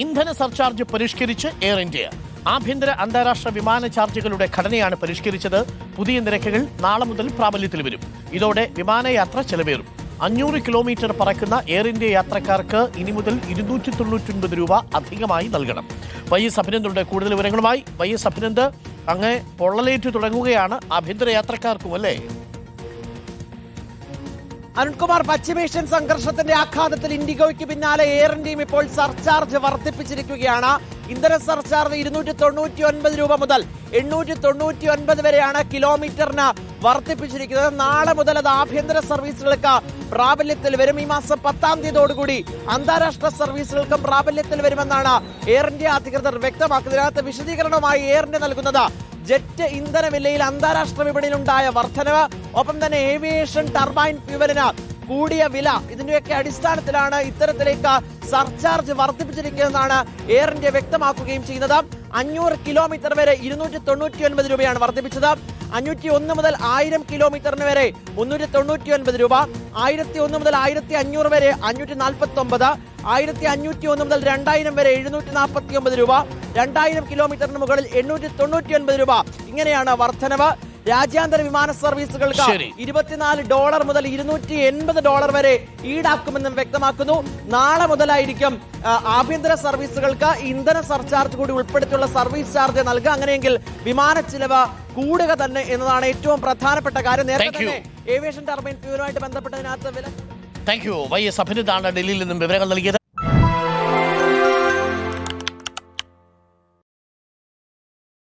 ഇന്ധന surcharge പരിഷ്കരിച്ച് air India. ആഭ്യന്തര അന്താരാഷ്ട്ര വിമാന ചാർജുകളുടെ ഘടനയാണ് പരിഷ്കരിച്ചത്. പുതിയ നിരക്കുകൾ നാളെ മുതൽ പ്രാബല്യത്തിൽ വരും. ഇതോടെ വിമാനയാത്ര ചെലവേറും. 500 കിലോമീറ്റർ പറക്കുന്ന എയർ ഇന്ത്യ യാത്രക്കാർക്ക് ഇനി മുതൽ 299 രൂപ അധികമായി നൽകണം. വൈഎസ് അഭിനന്ദനുടെ കൂടുതൽ വിവരങ്ങളുമായി. വൈഎസ് അഭിനന്ദ്, അങ്ങ് പൊള്ളലേറ്റു തുടങ്ങുകയാണ് ആഭ്യന്തര യാത്രക്കാർക്കും, അല്ലേ? അരുൺകുമാർ, പശ്ചിമേഷ്യൻ സംഘർഷത്തിന്റെ ആഘാതത്തിൽ ഇൻഡിഗോയ്ക്ക് പിന്നാലെ എയർ ഇന്ത്യയും ഇപ്പോൾ സർചാർജ് വർദ്ധിപ്പിച്ചിരിക്കുകയാണ്. ഇന്ധന സർചാർജ് 299 രൂപ മുതൽ 899 വരെയാണ് കിലോമീറ്ററിന് വർദ്ധിപ്പിച്ചിരിക്കുന്നത്. നാളെ മുതൽ അത് ആഭ്യന്തര സർവീസുകൾക്ക് പ്രാബല്യത്തിൽ വരും. ഈ മാസം 10-ാം തീയതിയോടുകൂടി അന്താരാഷ്ട്ര സർവീസുകൾക്കും പ്രാബല്യത്തിൽ വരുമെന്നാണ് എയർ ഇന്ത്യ അധികൃതർ വ്യക്തമാക്കുന്നത്. ഇതിനകത്ത് വിശദീകരണമായി എയർ ഇന്ത്യ നൽകുന്നത് ജെറ്റ് ഇന്ധന വിലയിൽ അന്താരാഷ്ട്ര വിപണിയിലുണ്ടായ വർധനവ്, ഒപ്പം തന്നെ ഏവിയേഷൻ ടർബൈൻ ഫ്യൂവലിന് കൂടിയ വില, ഇതിന്റെയൊക്കെ അടിസ്ഥാനത്തിലാണ് ഇത്തരത്തിലേക്ക് സർചാർജ് വർദ്ധിപ്പിച്ചിരിക്കുന്നതെന്നാണ് എയർ ഇന്ത്യ വ്യക്തമാക്കുകയും ചെയ്യുന്നത്. 500 കിലോമീറ്റർ വരെ 299 രൂപയാണ് വർദ്ധിപ്പിച്ചത്. 501 മുതൽ 1000 കിലോമീറ്ററിന് വരെ 399 രൂപ, 1001 മുതൽ 1500 വരെ 549, 1501 മുതൽ 2000 വരെ 749 രൂപ, 2000 കിലോമീറ്ററിന് മുകളിൽ 899 രൂപ. ഇങ്ങനെയാണ് വർധനവ്. രാജ്യാന്തര വിമാന സർവീസുകൾക്ക് $24 മുതൽ $280 വരെ ഈടാക്കുമെന്നും വ്യക്തമാക്കുന്നു. നാളെ മുതലായിരിക്കും ആഭ്യന്തര സർവീസുകൾക്ക് ഇന്ധന സർചാർജ് കൂടി ഉൾപ്പെടുത്തിയുള്ള സർവീസ് ചാർജ് നൽകുക. അങ്ങനെയെങ്കിൽ വിമാന ചിലവ് കൂടുക തന്നെ എന്നതാണ് ഏറ്റവും പ്രധാനപ്പെട്ട കാര്യം. നേരത്തെ തന്നെ ഏവിയേഷൻ ടർബൈൻ ഫ്യൂലുമായിട്ട് ബന്ധപ്പെട്ടതിനകത്ത് വില. Thank you. വൈഎസ് അഭിനന്ദാണ് ഡൽഹിയിൽ നിന്നും വിവരങ്ങൾ നൽകിയത്.